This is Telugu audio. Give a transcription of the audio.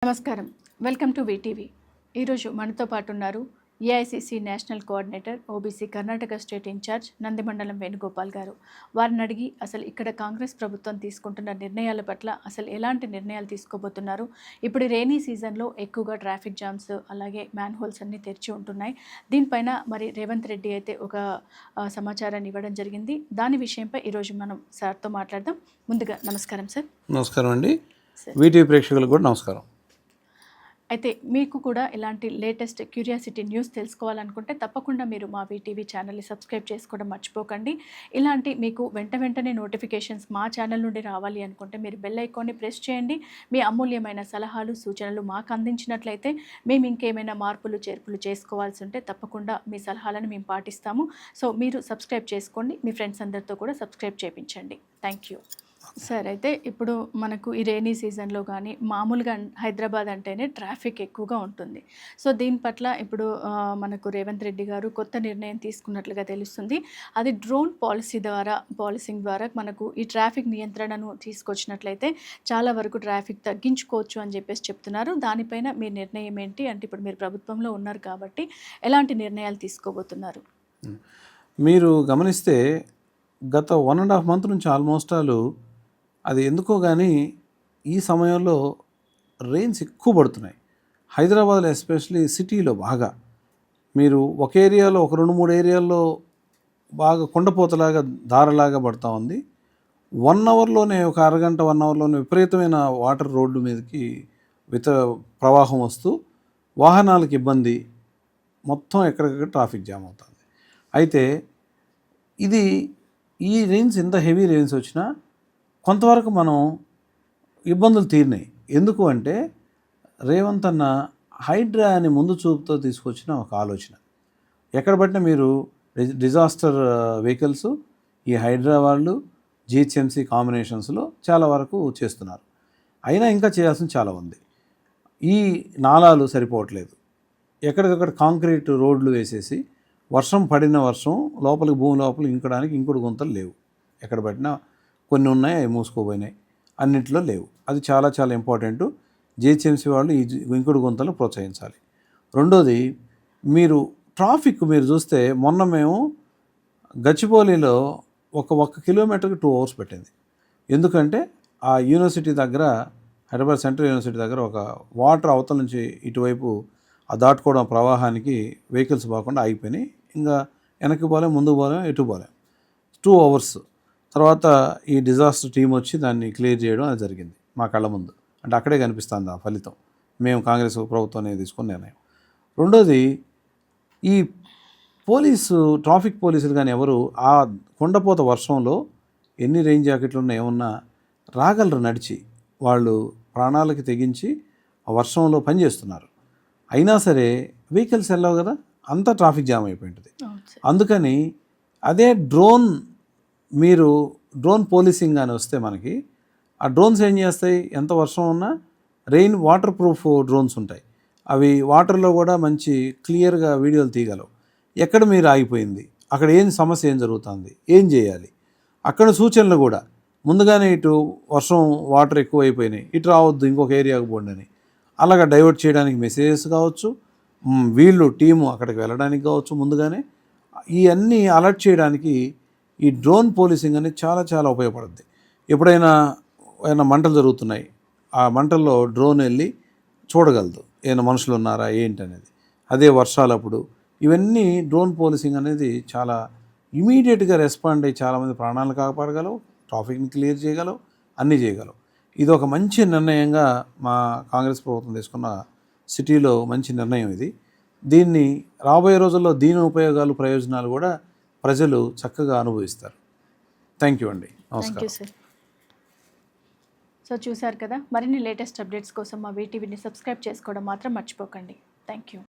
నమస్కారం, వెల్కమ్ టు వీటీవీ. ఈరోజు మనతో పాటు ఉన్నారు AICC national coordinator, OBC Karnataka state incharge Nandimandalam Venugopal గారు. వారిని అడిగి అసలు ఇక్కడ కాంగ్రెస్ ప్రభుత్వం తీసుకుంటున్న నిర్ణయాల పట్ల అసలు ఎలాంటి నిర్ణయాలు తీసుకోబోతున్నారు, ఇప్పుడు రైనీ సీజన్లో ఎక్కువగా ట్రాఫిక్ జామ్స్ అలాగే మ్యాన్ హోల్స్ అన్నీ తెరిచి ఉంటున్నాయి, దీనిపైన మరి రేవంత్ రెడ్డి అయితే ఒక సమాచారాన్ని ఇవ్వడం జరిగింది. దాని విషయంపై ఈరోజు మనం సార్తో మాట్లాడదాం. ముందుగా నమస్కారం సార్. నమస్కారం అండి. వీటీవీ ప్రేక్షకులకు కూడా నమస్కారం. అయితే మీకు కూడా ఇలాంటి లేటెస్ట్ క్యూరియాసిటీ న్యూస్ తెలుసుకోవాలనుకుంటే తప్పకుండా మీరు మా వీటీవీ ఛానల్ని సబ్స్క్రైబ్ చేసుకోవడం మర్చిపోకండి. ఇలాంటి మీకు వెంటనే నోటిఫికేషన్స్ మా ఛానల్ నుండి రావాలి అనుకుంటే మీరు బెల్ ఐకాన్ని ప్రెస్ చేయండి. మీ అమూల్యమైన సలహాలు సూచనలు మాకు అందించినట్లయితే మేము ఇంకేమైనా మార్పులు చేర్పులు చేసుకోవాల్సి ఉంటే తప్పకుండా మీ సలహాలను మేము పాటిస్తాము. సో మీరు సబ్స్క్రైబ్ చేసుకోండి, మీ ఫ్రెండ్స్ అందరితో కూడా సబ్స్క్రైబ్ చేయించండి. Thank you sir. అయితే ఇప్పుడు మనకు ఈ రైనీ సీజన్లో కానీ మామూలుగా హైదరాబాద్ అంటేనే ట్రాఫిక్ ఎక్కువగా ఉంటుంది. సో దీని పట్ల ఇప్పుడు మనకు రేవంత్ రెడ్డి గారు కొత్త నిర్ణయం తీసుకున్నట్లుగా తెలుస్తుంది. అది డ్రోన్ పాలసింగ్ ద్వారా మనకు ఈ ట్రాఫిక్ నియంత్రణను తీసుకొచ్చినట్లయితే చాలా వరకు ట్రాఫిక్ తగ్గించుకోవచ్చు అని చెప్పేసి చెప్తున్నారు. దానిపైన మీ నిర్ణయం ఏంటి? అంటే ఇప్పుడు మీరు ప్రభుత్వంలో ఉన్నారు కాబట్టి ఎలాంటి నిర్ణయాలు తీసుకోబోతున్నారు? మీరు గమనిస్తే గత 1.5 month నుంచి ఆల్మోస్ట్ అది ఎందుకో కానీ ఈ సమయంలో రెయిన్స్ ఎక్కువ పడుతున్నాయి హైదరాబాద్లో, ఎస్పెషలీ సిటీలో. బాగా మీరు ఒక ఏరియాలో ఒక 2-3 ఏరియాల్లో బాగా కొండపోతలాగా దారలాగా పడుతూ ఉంది. 1 hourలోనే ఒక అరగంట 1 hourలోనే విపరీతమైన వాటర్ రోడ్డు మీదకి ప్రవాహం వస్తూ వాహనాలకు ఇబ్బంది, మొత్తం ఎక్కడికక్కడ ట్రాఫిక్ జామ్ అవుతుంది. అయితే ఈ రెయిన్స్, ఇంత హెవీ రెయిన్స్ వచ్చినా కొంతవరకు మనం ఇబ్బందులు తీరినాయి. ఎందుకు అంటే రేవంత్ అన్న హైడ్రా అని ముందు చూపుతో తీసుకొచ్చిన ఒక ఆలోచన. ఎక్కడ పట్టినా మీరు డిజాస్టర్ వెహికల్స్ ఈ హైడ్రా వాళ్ళు జిహెచ్ఎంసీ కాంబినేషన్స్లో చాలా వరకు చేస్తున్నారు. అయినా ఇంకా చేయాల్సింది చాలా ఉంది. ఈ నాలాలు సరిపోవట్లేదు. ఎక్కడికక్కడ కాంక్రీట్ రోడ్లు వేసేసి వర్షం లోపలికి భూమి లోపలికి ఇంకడానికి ఇంకుడు గుంతలు లేవు. ఎక్కడ పట్టినా కొన్ని ఉన్నాయి, అవి మూసుకోపోయినాయి, అన్నింటిలో లేవు. అది చాలా చాలా ఇంపార్టెంట్. జిహెచ్ఎంసీ వాళ్ళు ఈ ఇంకుడు గుంతలు ప్రోత్సహించాలి. రెండోది, మీరు ట్రాఫిక్ మీరు చూస్తే మొన్న మేము గచ్చిబౌలిలో ఒక కిలోమీటర్కి 2 hours పెట్టింది. ఎందుకంటే ఆ యూనివర్సిటీ దగ్గర, హైదరాబాద్ సెంట్రల్ యూనివర్సిటీ దగ్గర ఒక వాటర్ అవతల నుంచి ఇటువైపు ఆ దాటుకోవడం ప్రవాహానికి వెహికల్స్ పోకుండా ఆగిపోయినాయి. ఇంకా వెనక్కి పోలేం, ముందుకు పోలేం, ఎటు పోలేం. 2 hours తర్వాత ఈ డిజాస్టర్ టీం వచ్చి దాన్ని క్లియర్ చేయడం అది జరిగింది మా కళ్ళ ముందు. అంటే అక్కడే కనిపిస్తుంది ఆ ఫలితం, మేము కాంగ్రెస్ ప్రభుత్వం తీసుకున్న నిర్ణయం. రెండోది, ఈ ట్రాఫిక్ పోలీసులు కానీ ఎవరు ఆ కొండపోత వర్షంలో ఎన్ని రెయిన్ జాకెట్లు ఉన్నా ఏమన్నా రాగలరు నడిచి, వాళ్ళు ప్రాణాలకి తెగించి ఆ వర్షంలో పనిచేస్తున్నారు. అయినా సరే వెహికల్స్ వెళ్ళవు కదా, అంతా ట్రాఫిక్ జామ్ అయిపోయి ఉంటుంది. అందుకని అదే డ్రోన్ పోలీసింగ్ అని వస్తే మనకి ఆ డ్రోన్స్ ఏం చేస్తాయి, ఎంత వర్షం ఉన్నా రెయిన్ వాటర్ ప్రూఫ్ డ్రోన్స్ ఉంటాయి. అవి వాటర్లో కూడా మంచి క్లియర్గా వీడియోలు తీయగలవు. ఎక్కడ మీరు ఆగిపోయింది, అక్కడ సమస్య ఏం జరుగుతుంది, ఏం చేయాలి, అక్కడ సూచనలు కూడా ముందుగానే ఇటు వర్షం వాటర్ ఎక్కువ అయిపోయినాయి, ఇటు రావద్దు, ఇంకొక ఏరియాకు పోండి అని అలాగా డైవర్ట్ చేయడానికి మెసేజెస్ కావచ్చు, వీళ్ళు టీము అక్కడికి వెళ్ళడానికి కావచ్చు, ముందుగానే ఇవన్నీ అలర్ట్ చేయడానికి ఈ డ్రోన్ పోలీసింగ్ అనేది చాలా చాలా ఉపయోగపడుద్ది. ఎప్పుడైనా మంటలు జరుగుతున్నాయి, ఆ మంటల్లో డ్రోన్ వెళ్ళి చూడగలదు ఏమైనా మనుషులు ఉన్నారా ఏంటనేది. అదే వర్షాలప్పుడు ఇవన్నీ డ్రోన్ పోలీసింగ్ అనేది చాలా ఇమీడియట్గా రెస్పాండ్ అయ్యి చాలామంది ప్రాణాలను కాపాడగలవు, ట్రాఫిక్ని క్లియర్ చేయగలవు, అన్నీ చేయగలవు. ఇది ఒక మంచి నిర్ణయంగా మా కాంగ్రెస్ ప్రభుత్వం తీసుకున్న సిటీలో మంచి నిర్ణయం ఇది. దీన్ని రాబోయే రోజుల్లో దీని ఉపయోగాలు, ప్రయోజనాలు కూడా ప్రజలు చక్కగా అనుభవిస్తారు. థ్యాంక్ యూ అండి. నమస్కారం. సో చూశారు కదా, మరిన్ని లేటెస్ట్ అప్డేట్స్ కోసం మా వీటీవీని సబ్స్క్రైబ్ చేసుకోవడం మాత్రం మర్చిపోకండి. Thank you.